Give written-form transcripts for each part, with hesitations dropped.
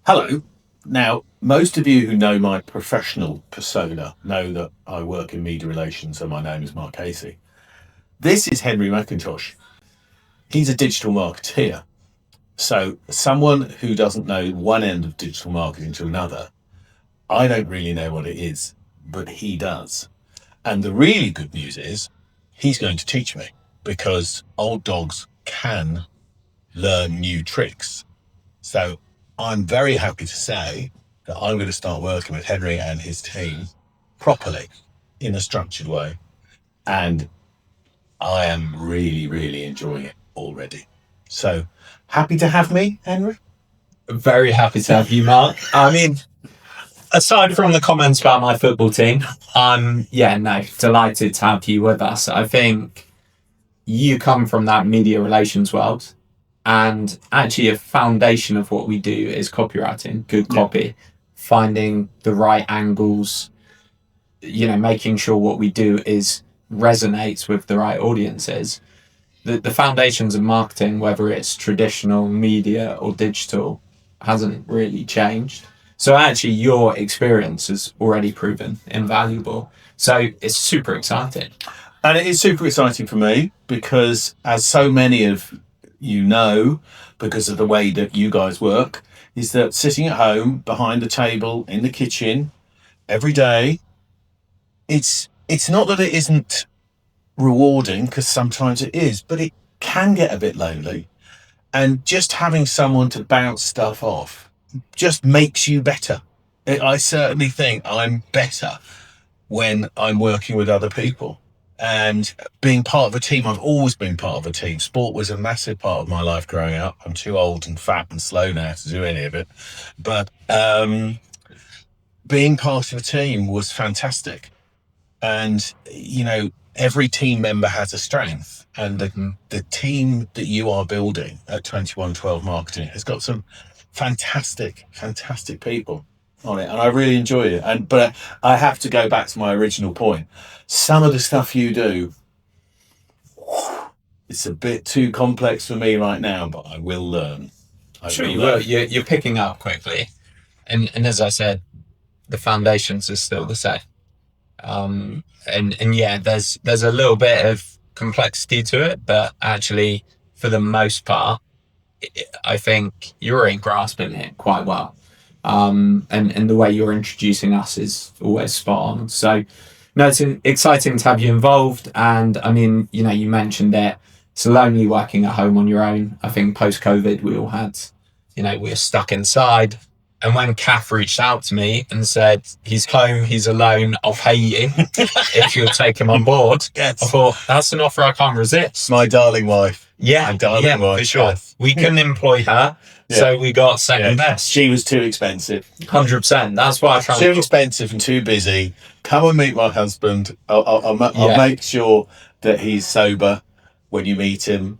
Hello. Now, most of you who know my professional persona know that I work in media relations, and my name is Mark Casey. This is Henry McIntosh. He's a digital marketeer. So, someone who doesn't know one end of digital marketing to another, I don't really know what it is, but he does. And the really good news is he's going to teach me, because old dogs can learn new tricks. So I'm very happy to say that I'm going to start working with Henry and his team properly in a structured way. And I am really, really enjoying it already. So happy to have me, Henry. Very happy to have you, Mark. I mean, aside from the comments about my football team, delighted to have you with us. I think you come from that media relations world, and actually a foundation of what we do is copywriting, good copy, finding the right angles, making sure what we do resonates with the right audiences. The foundations of marketing, whether it's traditional media or digital, hasn't really changed. So actually your experience has already proven invaluable. So it's super exciting. And it is super exciting for me because, as so many of you know, because of the way that you guys work, is that sitting at home behind the table in the kitchen every day, it's not that it isn't rewarding, because sometimes it is, but it can get a bit lonely. And just having someone to bounce stuff off just makes you better. I certainly think I'm better when I'm working with other people. And being part of a team, I've always been part of a team. Sport was a massive part of my life growing up. I'm too old and fat and slow now to do any of it. But being part of a team was fantastic. And, every team member has a strength. And the team that you are building at 2112 Marketing has got some fantastic people on it, and I really enjoy it. But I have to go back to my original point. Some of the stuff you do, it's a bit too complex for me right now, but I will learn. You will. You're picking up quickly, and as I said, the foundations are still the same. There's a little bit of complexity to it, but actually, for the most part, I think you're grasping it quite well. And the way you're introducing us is always spot on. So, no, it's exciting to have you involved. And I mean, you mentioned it. It's lonely working at home on your own. I think post-COVID, we all had, we were stuck inside. And when Kath reached out to me and said, he's home, he's alone, I'll pay you if you'll take him on board. Yes. I thought, that's an offer I can't resist. My darling wife. Yeah, wife. For sure. Kath. We couldn't employ her, so we got second best. She was too expensive. 100%. That's why I tried. Too expensive and too busy. Come and meet my husband. I'll make sure that he's sober when you meet him,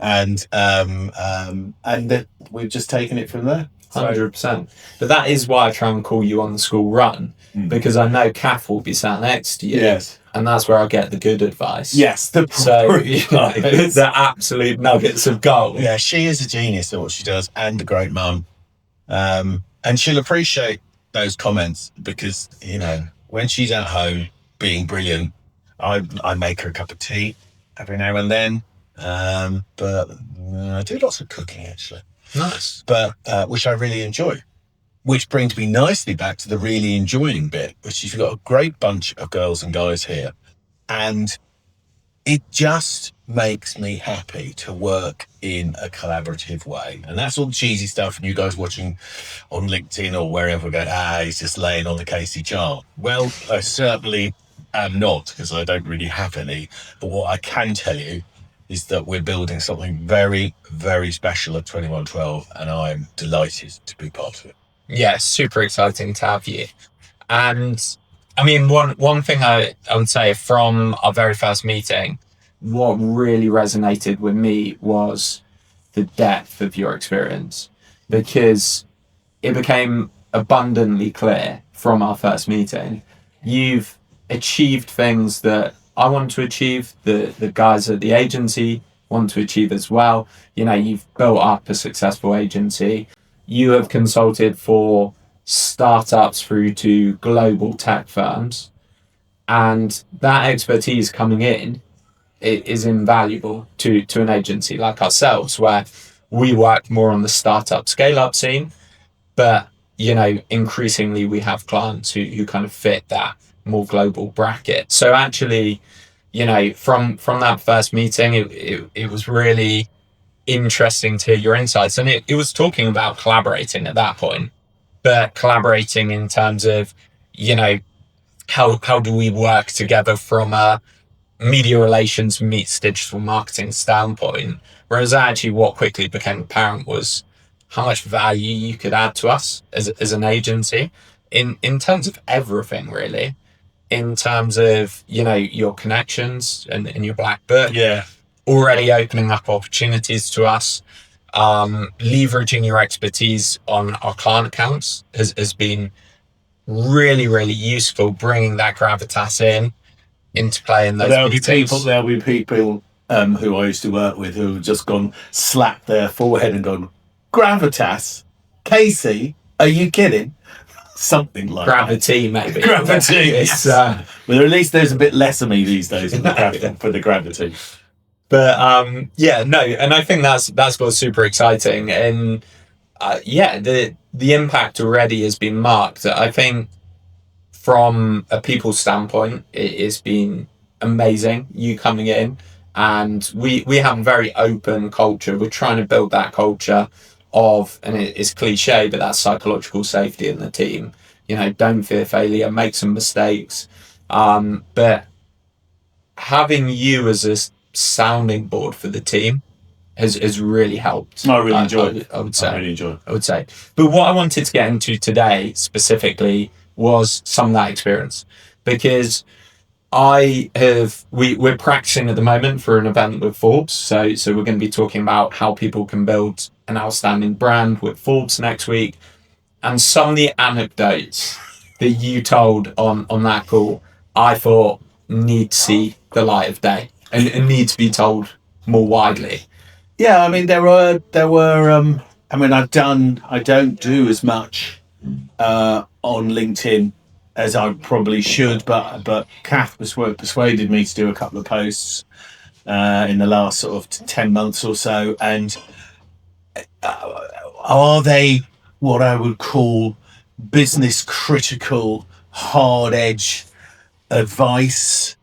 and that we've just taken it from there. 100%. But that is why I try and call you on the school run, because I know Kath will be sat next to you. Yes. And that's where I get the good advice. Yes. The absolute nuggets of gold. Yeah, she is a genius at what she does, and a great mum. And she'll appreciate those comments, because, when she's at home being brilliant, I make her a cup of tea every now and then. But I do lots of cooking, actually. Nice. But which I really enjoy. Which brings me nicely back to the really enjoying bit, which is you've got a great bunch of girls and guys here. And it just makes me happy to work in a collaborative way. And that's all the cheesy stuff. And you guys watching on LinkedIn or wherever go, he's just laying on the Casey chart. Well, I certainly am not, because I don't really have any. But what I can tell you is that we're building something very, very special at 2112, and I'm delighted to be part of it. Yeah, super exciting to have you. And I mean, one thing I would say from our very first meeting, what really resonated with me was the depth of your experience, because it became abundantly clear from our first meeting, you've achieved things that I want to achieve, the guys at the agency want to achieve as well. You've built up a successful agency. you have consulted for startups through to global tech firms, and that expertise coming in is invaluable to an agency like ourselves, where we work more on the startup scale up scene, but increasingly we have clients who kind of fit that more global bracket. So actually, from that first meeting, it was really interesting to hear your insights, and it was talking about collaborating at that point, but collaborating in terms of how do we work together from a media relations meets digital marketing standpoint. Whereas actually what quickly became apparent was how much value you could add to us as an agency in terms of everything, really. In terms of, your connections and your black book. Yeah. Already opening up opportunities to us. Leveraging your expertise on our client accounts has been really, really useful, bringing that gravitas into play in those meetings. There'll be people who I used to work with who have just gone slapped their forehead and gone, gravitas? Casey? Are you kidding? Something like gravity, that. Maybe. Gravity. Yes. Well, at least there's a bit less of me these days for the gravity. But no, and I think that's what's super exciting, and the impact already has been marked. I think from a people standpoint, it has been amazing. You coming in, and we have a very open culture. We're trying to build that culture of, and it's cliche, but that's psychological safety in the team. Don't fear failure, make some mistakes, but having you as a sounding board for the team has really helped. I really enjoy it. I would say. I really enjoy it. I would say. But what I wanted to get into today specifically was some of that experience, because we're practicing at the moment for an event with Forbes. So we're going to be talking about how people can build an outstanding brand with Forbes next week. And some of the anecdotes that you told on that call, I thought need to see the light of day and need to be told more widely. Yeah, I mean, there were. I mean, I don't do as much on LinkedIn as I probably should, but Kath persuaded me to do a couple of posts in the last sort of 10 months or so. And are they what I would call business critical, hard edge advice?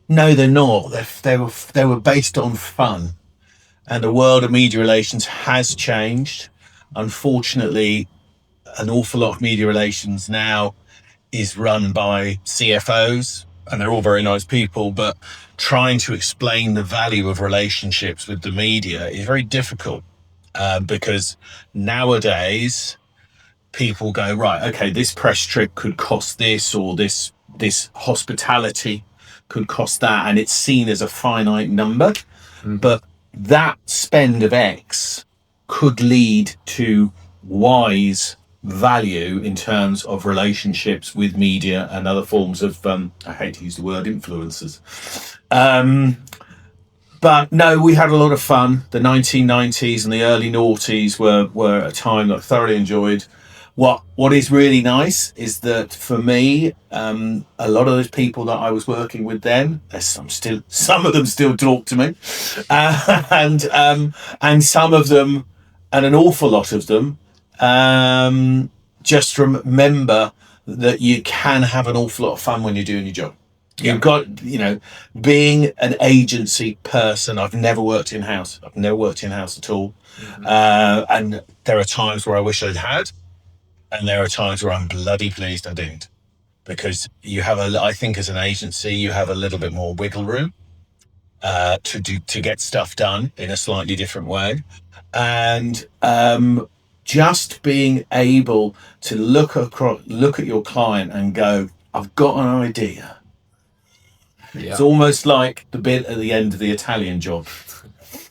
No, they're not. They were based on fun. And the world of media relations has changed. Unfortunately, an awful lot of media relations now is run by CFOs, and they're all very nice people, but trying to explain the value of relationships with the media is very difficult because nowadays people go, right, okay, this press trip could cost this, or this hospitality could cost that, and it's seen as a finite number. But that spend of X could lead to Y's value in terms of relationships with media and other forms of, I hate to use the word influencers. But no, we had a lot of fun. The 1990s and the early noughties were a time that I thoroughly enjoyed. What is really nice is that for me, a lot of those people that I was working with then, some of them still talk to me, and some of them, and an awful lot of them, just remember that you can have an awful lot of fun when you're doing your job. Yeah. You've got, being an agency person, I've never worked in-house. I've never worked in-house at all. Mm-hmm. And there are times where I wish I'd had. And there are times where I'm bloody pleased I didn't, because I think as an agency, you have a little bit more wiggle room to get stuff done in a slightly different way. And just being able to look at your client and go, I've got an idea. Yeah. It's almost like the bit at the end of The Italian Job.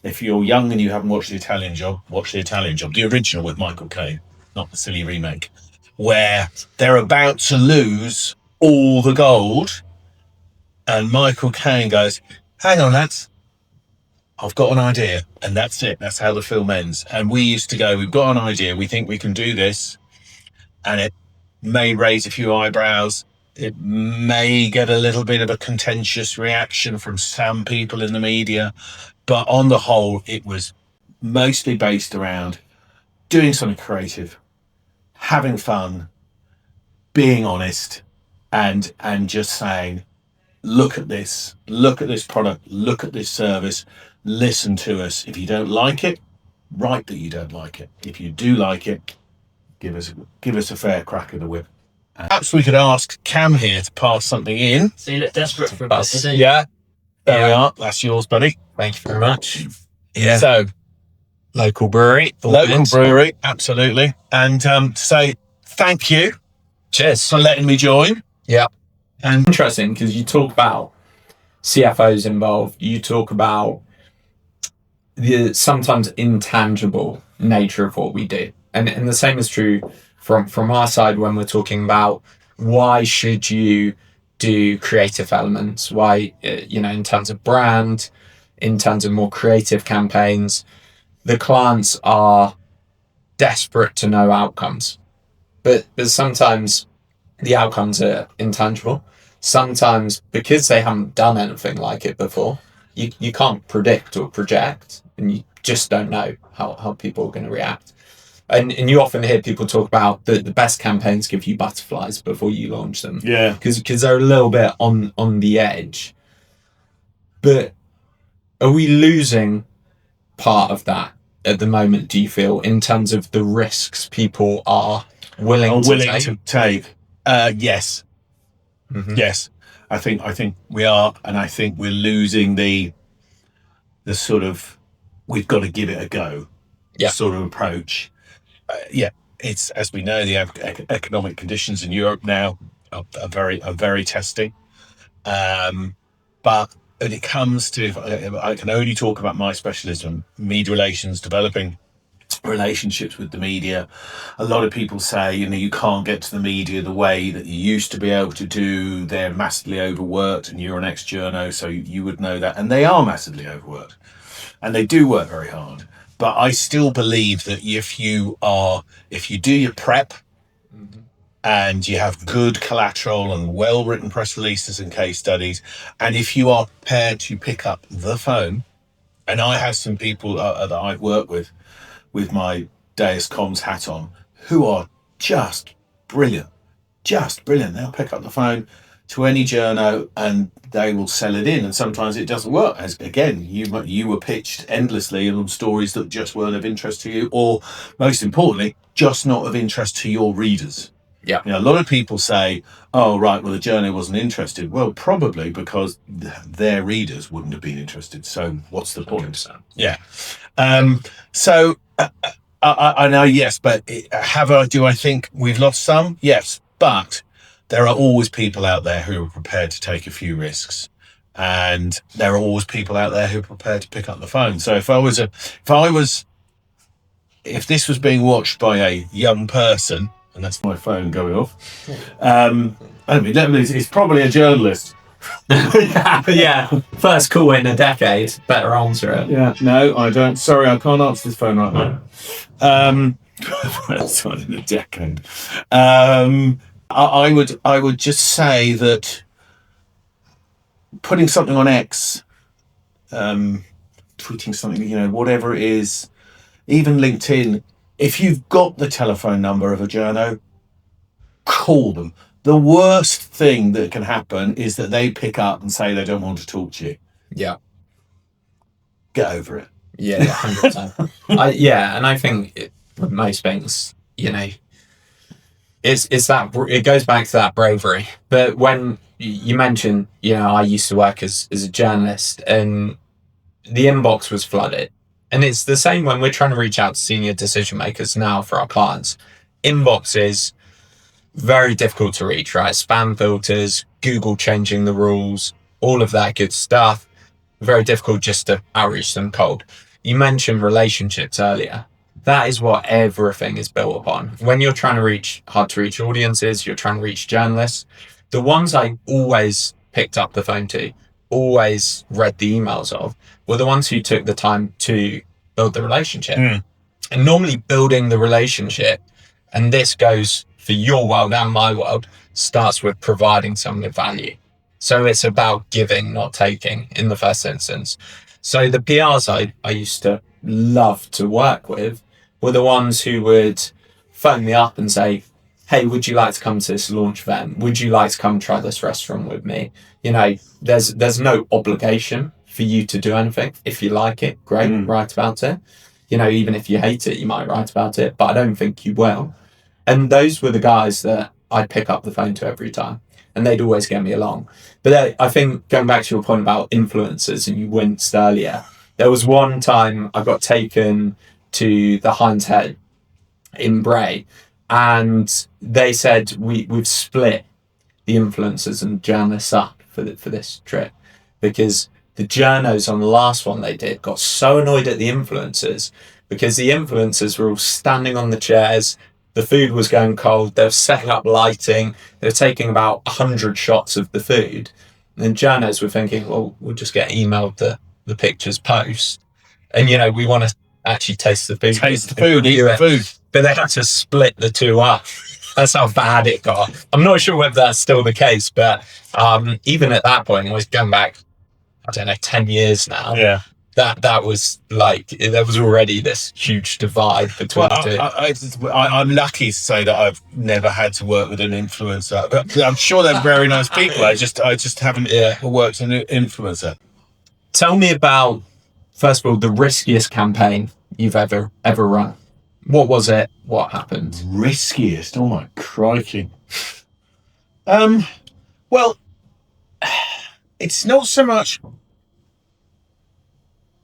If you're young and you haven't watched The Italian Job, watch The Italian Job, the original with Michael Caine. Not the silly remake, where they're about to lose all the gold, and Michael Caine goes, hang on, lads, I've got an idea, and that's it. That's how the film ends. And we used to go, we've got an idea, we think we can do this, and it may raise a few eyebrows. It may get a little bit of a contentious reaction from some people in the media, but on the whole, it was mostly based around doing something creative, having fun, being honest, and just saying, look at this product, look at this service, listen to us. If you don't like it, write that you don't like it. If you do like it, give us a fair crack of the whip. Perhaps we could ask Cam here to pass something in. So you look desperate for a bit, isn't you? Yeah, there we are. That's yours, buddy. Thank you very much. Yeah. So, Local brewery. absolutely. And to say thank you Cheers. for letting me join. Yeah. And Interesting, because you talk about CFOs involved. You talk about the sometimes intangible nature of what we do. And the same is true from our side when we're talking about why should you do creative elements, why, in terms of brand, in terms of more creative campaigns, the clients are desperate to know outcomes. But sometimes the outcomes are intangible. Sometimes because they haven't done anything like it before, you can't predict or project, and you just don't know how people are going to react. And you often hear people talk about the best campaigns give you butterflies before you launch them. yeah, Because they're a little bit on the edge. But are we losing part of that at the moment, do you feel, in terms of the risks people are willing to take? Yes. Mm-hmm. Yes. I think we are, and I think we're losing the sort of we've got to give it a go sort of approach. It's, as we know, the economic conditions in Europe now are very testing. But when it comes to, I can only talk about my specialism, media relations, developing relationships with the media. A lot of people say, you can't get to the media the way that you used to be able to do. They're massively overworked, and you're an ex-journo, so you would know that. And they are massively overworked, and they do work very hard. But I still believe that if you do your prep, and you have good collateral and well-written press releases and case studies, and if you are prepared to pick up the phone, and I have some people that I've worked with my Deus Comms hat on, who are just brilliant. They'll pick up the phone to any journo and they will sell it in, and sometimes it doesn't work. As again, you were pitched endlessly on stories that just weren't of interest to you, or most importantly, just not of interest to your readers. Yeah. A lot of people say, oh, right, well, the journo wasn't interested. Well, probably because their readers wouldn't have been interested. So what's the point? 100%. Yeah. So I know, yes, but do I think we've lost some? Yes. But there are always people out there who are prepared to take a few risks. And there are always people out there who are prepared to pick up the phone. So if this was being watched by a young person, and that's my phone going off. It's probably a journalist. Yeah, first call in a decade. Better answer it. Yeah, no, I don't. Sorry, I can't answer this phone right now. First one in a decade. I would just say that putting something on X, tweeting something, whatever it is, even LinkedIn. If you've got the telephone number of a journo, call them. The worst thing that can happen is that they pick up and say they don't want to talk to you. Yeah. Get over it. Yeah, 100%. And I think with most things, it's that it goes back to that bravery. But when you mentioned, I used to work as a journalist, and the inbox was flooded. And it's the same when we're trying to reach out to senior decision makers now for our clients. Inbox is very difficult to reach, right? Spam filters, Google changing the rules, all of that good stuff. Very difficult just to outreach them cold. You mentioned relationships earlier. That is what everything is built upon. When you're trying to reach hard to reach audiences, you're trying to reach journalists. The ones I always picked up the phone to always read the emails of were the ones who took the time to build the relationship. And normally building the relationship, and this goes for your world and my world, starts with providing someone with value. So it's about giving, not taking in the first instance. So the PRs I used to love to work with were the ones who would phone me up and say, hey, would you like to come to this launch event? Would you like to come try this restaurant with me? You know, there's no obligation for you to do anything. If you like it, great, write about it. You know, even if you hate it, you might write about it, but I don't think you will. And those were the guys that I'd pick up the phone to every time, and they'd always get me along. But I think going back to your point about influencers, and you winced earlier, there was one time I got taken to the Hind's Head in Bray, and they said we've split the influencers and journalists up for this trip, because the journos on the last one they did got so annoyed at the influencers because the influencers were all standing on the chairs, the food was going cold, they were setting up lighting, they were taking about 100 shots of the food, and then journos were thinking, well, we'll just get emailed the pictures post, and you know, we want to actually taste the food, eat the food. But they had to split the two up. That's how bad it got. I'm not sure whether that's still the case, but even at that point, I was going back, I don't know, 10 years now. Yeah. That was like, there was already this huge divide between the two. I'm lucky to say that I've never had to work with an influencer. But I'm sure they're very nice people. I just haven't worked with an influencer. Tell me about, first of all, the riskiest campaign you've ever run. What was it? What happened? Riskiest? Oh my crikey. Well, it's not so much.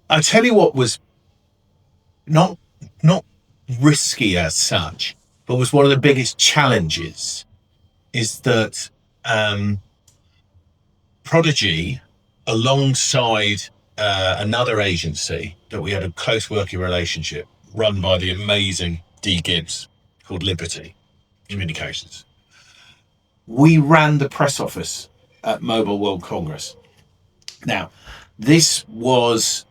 I'll tell you what was not risky as such, but was one of the biggest challenges is that Prodigy, alongside another agency that we had a close working relationship, run by the amazing D. Gibbs, called Liberty Communications. We ran the press office at Mobile World Congress. Now, this was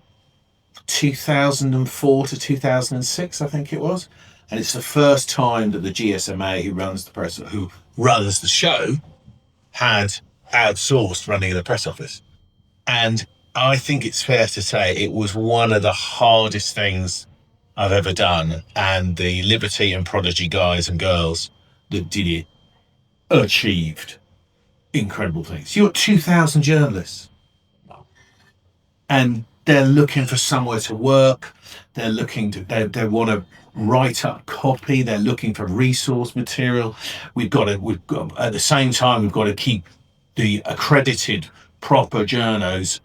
2004 to 2006, I think it was. And it's the first time that the GSMA, who runs the show, had outsourced running the press office. And I think it's fair to say it was one of the hardest things I've ever done, and the Liberty and Prodigy guys and girls that did it achieved incredible things. You're 2,000 journalists, and they're looking for somewhere to work. They're looking to, they want to write up copy. They're looking for resource material. We've got at the same time, we've got to keep the accredited proper journos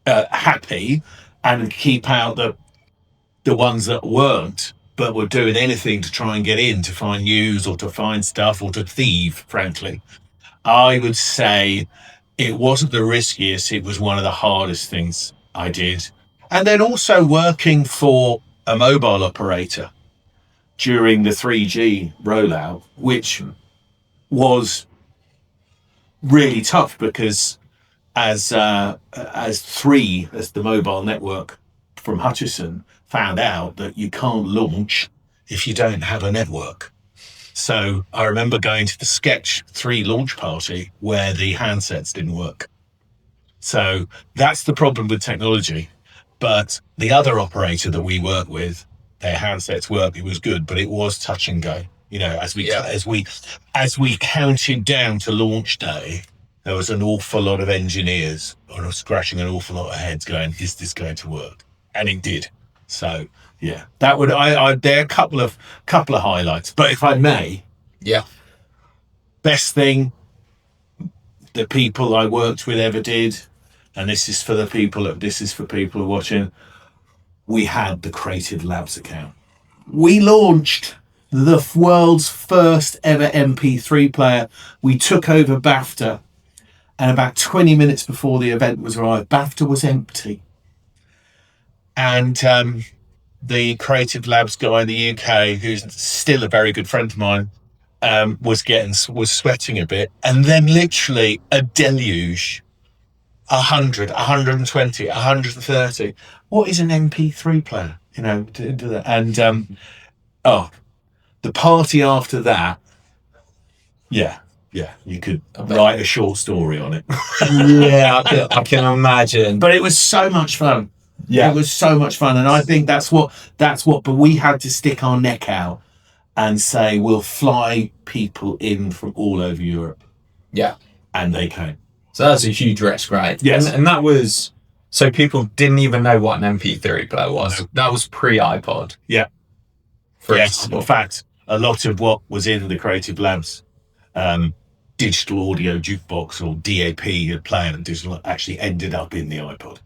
happy, and keep out the ones that weren't, but were doing anything to try and get in, to find news or to find stuff or to thieve, frankly. I would say it wasn't the riskiest, it was one of the hardest things I did. And then also working for a mobile operator during the 3G rollout, which was really tough because as the mobile network from Hutchison found out that you can't launch if you don't have a network. So I remember going to the Sketch 3 launch party where the handsets didn't work. So that's the problem with technology. But the other operator that we work with, their handsets worked, it was good, but it was touch and go. You know, as we counted down to launch day, there was an awful lot of engineers scratching an awful lot of heads going, is this going to work? And it did. So yeah, that would there are a couple of highlights. But if I may, best thing the people I worked with ever did, and this is for people who are watching, we had the Creative Labs account. We launched the world's first ever MP3 player. We took over BAFTA, and about 20 minutes before the event was arrived, BAFTA was empty. And the Creative Labs guy in the UK, who's still a very good friend of mine, was sweating a bit. And then literally a deluge 100, 120, 130. What is an MP3 player? You know, do that. And the party after that, yeah, you could write a short story on it. Yeah, I can imagine. But it was so much fun. Yeah, it was so much fun, and I think that's what. But we had to stick our neck out and say we'll fly people in from all over Europe. Yeah, and they came. So that's a huge risk, right? Yes, and that was so people didn't even know what an MP3 player was. No. That was pre-iPod. Yeah. Yes. In fact, a lot of what was in the Creative Labs digital audio jukebox or DAP player and digital actually ended up in the iPod,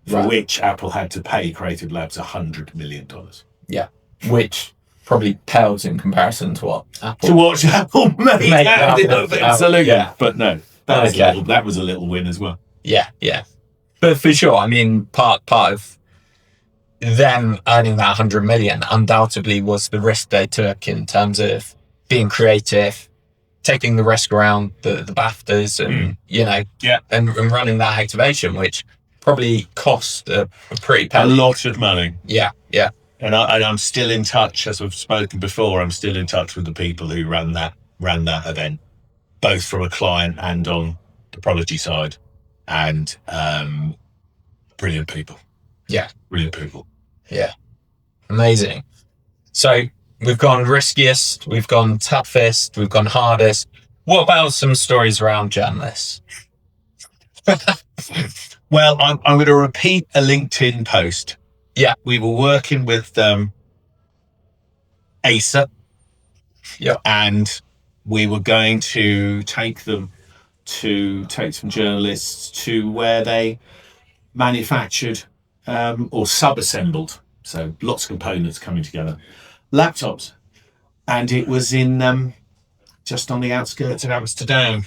for which Apple had to pay Creative Labs $100 million. Yeah, which probably pales in comparison to what Apple made out of it. Absolutely, yeah. But no, that was a little win as well. Yeah. But for sure, I mean, part of them earning that 100 million undoubtedly was the risk they took in terms of being creative, taking the risk around the BAFTAs and and running that activation, which probably cost a pretty penny. A lot of money. Yeah. And I'm still in touch, as I've spoken before. I'm still in touch with the people who ran that event, both from a client and on the Prodigy side, and brilliant people. Yeah, brilliant people. Yeah, amazing. So we've gone riskiest, we've gone toughest, we've gone hardest. What about some stories around journalists? Well, I'm going to repeat a LinkedIn post. Yeah. We were working with Acer. Yeah. And we were going to take some journalists to where they manufactured or sub-assembled, so lots of components coming together, laptops. And it was in just on the outskirts of Amsterdam.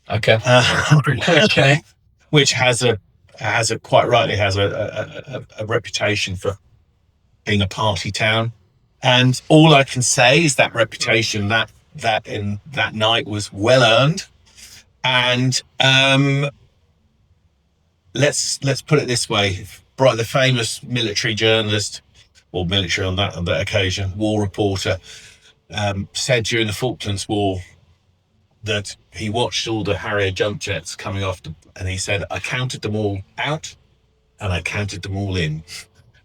Okay. Okay. Which has a quite rightly has a reputation for being a party town, and all I can say is that reputation that night was well earned, and let's put it this way: the famous military journalist, or military on that occasion, war reporter, said during the Falklands War that he watched all the Harrier jump jets coming off, and he said, I counted them all out and I counted them all in.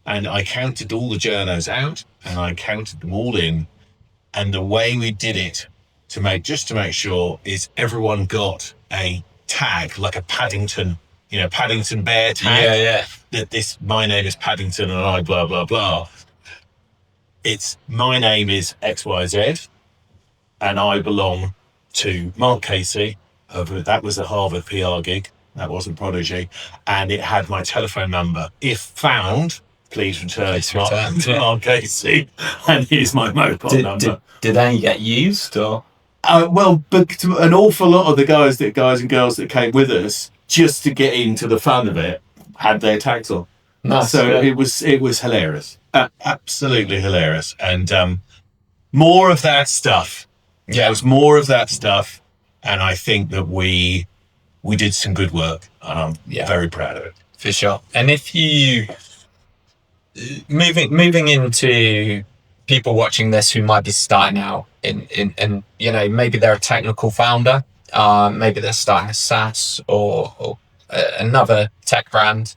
And I counted all the journos out and I counted them all in. And the way we did it to make sure is everyone got a tag, like a Paddington Bear tag. Yeah. That my name is Paddington and I blah, blah, blah. My name is XYZ and I belong to Mark Casey. That was a Harvard PR gig. That wasn't Prodigy. And it had my telephone number. If found, please return to Mark Casey. And here's my mobile number. Did any get used or? But an awful lot of the guys and girls that came with us, just to get into the fun of it, had their tags on. Nice, so it was hilarious. Absolutely hilarious. And more of that stuff. Yeah, it was more of that stuff, and I think that we did some good work, and I'm very proud of it. For sure. And if you moving into people watching this who might be starting out in maybe they're a technical founder, maybe they're starting a SaaS or another tech brand,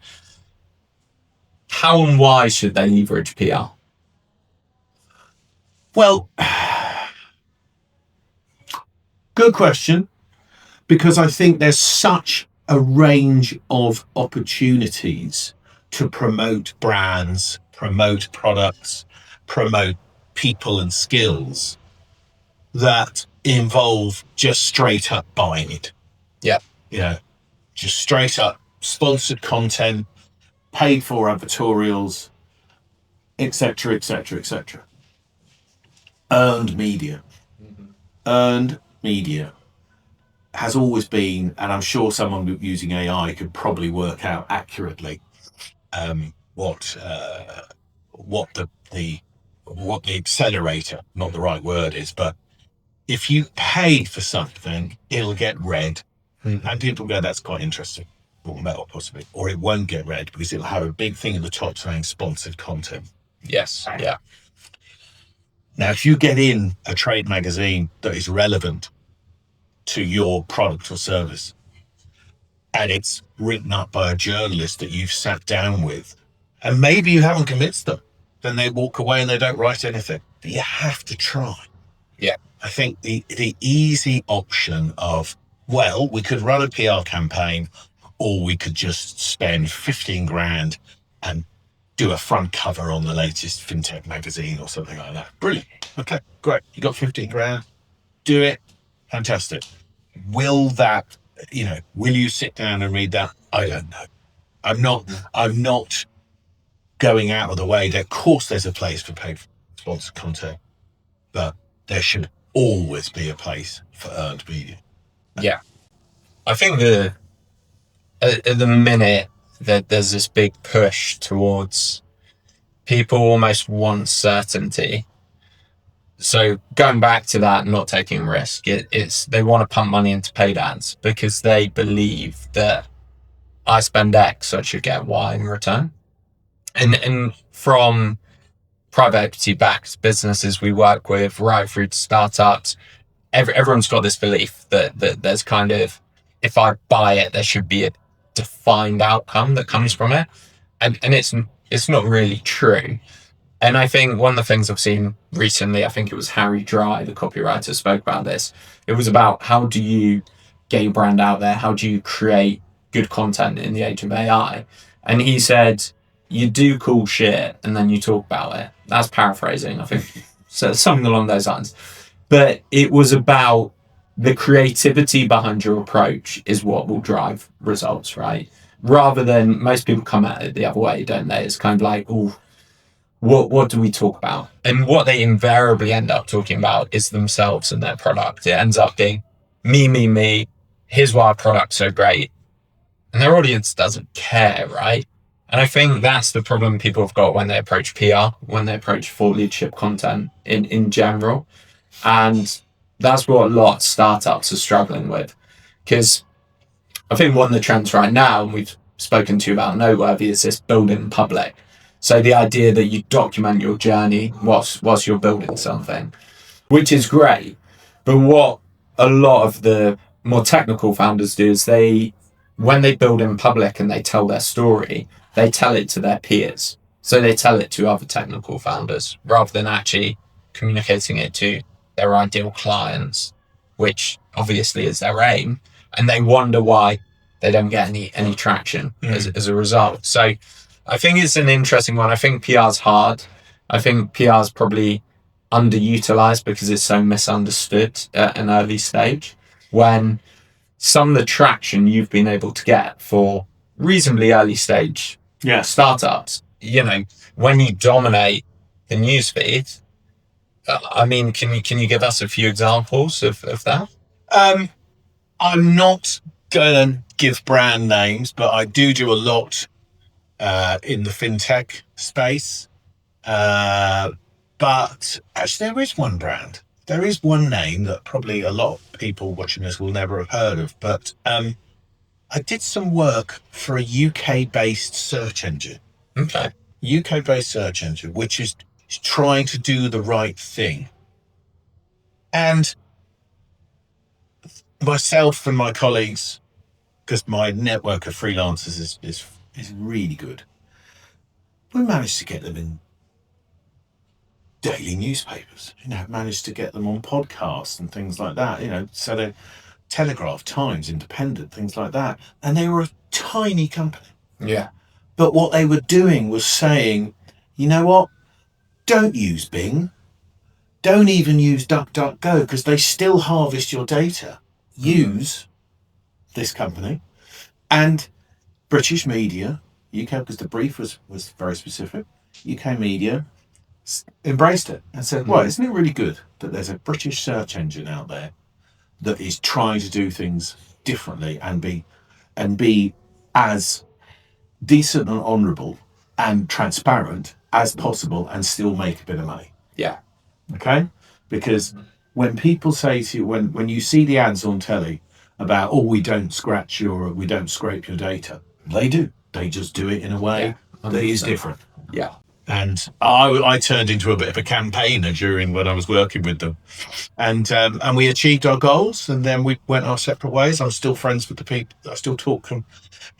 how and why should they leverage PR? Well, good question, because I think there's such a range of opportunities to promote brands, promote products, promote people and skills that involve just straight up buying it. Yeah. Just straight up sponsored content, paid for advertorials, etc., etc., etc. Earned media. Earned media has always been, and I'm sure someone using AI could probably work out accurately what the accelerator, not the right word, is, but if you pay for something, it'll get read And people go, that's quite interesting, or metal possibly, or it won't get read because it'll have a big thing at the top saying sponsored content. Yes. Yeah. Now, if you get in a trade magazine that is relevant to your product or service, and it's written up by a journalist that you've sat down with, and maybe you haven't convinced them, then they walk away and they don't write anything. But you have to try. Yeah. I think the easy option of, well, we could run a PR campaign, or we could just spend 15 grand and do a front cover on the latest fintech magazine or something like that. Brilliant. Okay, great. You got 15 grand. Do it. Fantastic. Will you sit down and read that? I don't know. I'm not going out of the way. Of course, there's a place for paid sponsored content, but there should always be a place for earned media. Yeah. I think at the minute that there's this big push towards people almost want certainty. So going back to that, not taking risk, it's they want to pump money into paid ads because they believe that I spend X, I should get Y in return. And from private equity backed businesses we work with, right through to startups, everyone's got this belief that there's kind of, if I buy it, there should be a defined outcome that comes from it. And it's not really true. And I think one of the things I've seen recently, I think it was Harry Dry, the copywriter, spoke about this. It was about how do you get your brand out there? How do you create good content in the age of AI? And he said, you do cool shit and then you talk about it. That's paraphrasing, I think. So something along those lines. But it was about the creativity behind your approach is what will drive results, right? Rather than, most people come at it the other way, don't they? It's kind of like, oh, what do we talk about? And what they invariably end up talking about is themselves and their product. It ends up being me. Here's why our product's so great. And their audience doesn't care, right? And I think that's the problem people have got when they approach PR, when they approach thought leadership content in general. And that's what a lot of startups are struggling with. Because I think one of the trends right now, and we've spoken to you about Noteworthy, is this building in public. So the idea that you document your journey whilst you're building something, which is great. But what a lot of the more technical founders do is when they build in public and they tell their story, they tell it to their peers. So they tell it to other technical founders rather than actually communicating it to their ideal clients, which obviously is their aim. And they wonder why they don't get any traction as a result. So I think it's an interesting one. I think PR's hard. I think PR's probably underutilized because it's so misunderstood at an early stage, when some of the traction you've been able to get for reasonably early stage startups, when you dominate the newsfeed, I mean, can you give us a few examples of that? I'm not going to give brand names, but I do a lot in the fintech space. But actually, there is one brand. There is one name that probably a lot of people watching this will never have heard of. But I did some work for a UK-based search engine. Okay. UK-based search engine, which is trying to do the right thing. And myself and my colleagues, because my network of freelancers is really good, we managed to get them in daily newspapers, managed to get them on podcasts and things like that, so the Telegraph, Times, Independent, things like that. And they were a tiny company. Yeah. But what they were doing was saying, you know what? Don't use Bing. Don't even use DuckDuckGo, because they still harvest your data. Use this company. And British media, UK, because the brief was very specific, UK media embraced it and said, well, isn't it really good that there's a British search engine out there that is trying to do things differently and be as decent and honourable and transparent as possible and still make a bit of money. Yeah. Okay? Because when people say to you, when you see the ads on telly about, oh, we don't scrape your data. They do. They just do it in a way that is different. Yeah. And I turned into a bit of a campaigner when I was working with them, and we achieved our goals, and then we went our separate ways. I'm still friends with the people. I still talk to them,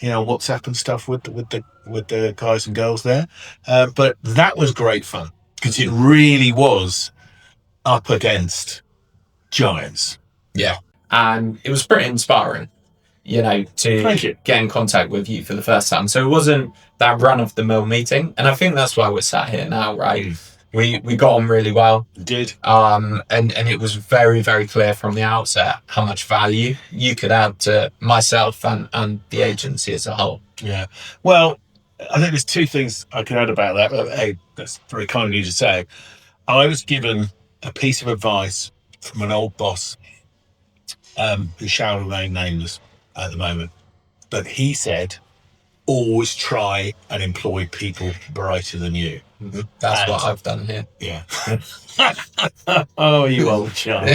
WhatsApp and stuff with the guys and girls there. But that was great fun because it really was up against giants. Yeah. And it was pretty inspiring, to get in contact with you for the first time. So it wasn't that run-of-the-mill meeting. And I think that's why we're sat here now, right? We got on really well. We did. And it was very, very clear from the outset how much value you could add to myself and the agency as a whole. Yeah. Well, I think there's two things I can add about that. Hey, that's very kind of you to say. I was given a piece of advice from an old boss who shall remain nameless at the moment. But he said, always try and employ people brighter than you. Mm-hmm. That's what I've done here. Yeah. Oh, you old child.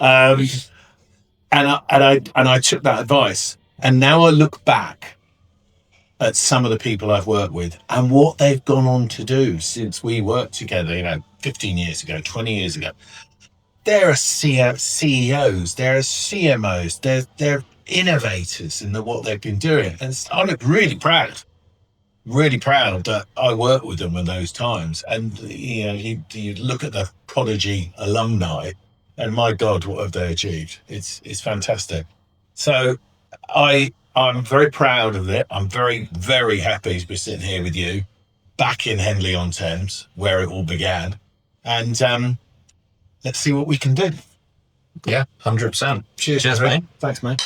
And I took that advice. And now I look back at some of the people I've worked with and what they've gone on to do since we worked together, 15 years ago, 20 years ago. There are CEOs, there are CMOs, they're innovators in what they've been doing. And I'm really proud that I worked with them in those times. And, you look at the Prodigy alumni and my God, what have they achieved? It's fantastic. So I'm very proud of it. I'm very, very happy to be sitting here with you back in Henley-on-Thames, where it all began. And let's see what we can do. Yeah, 100%. Cheers, mate. Thanks, mate.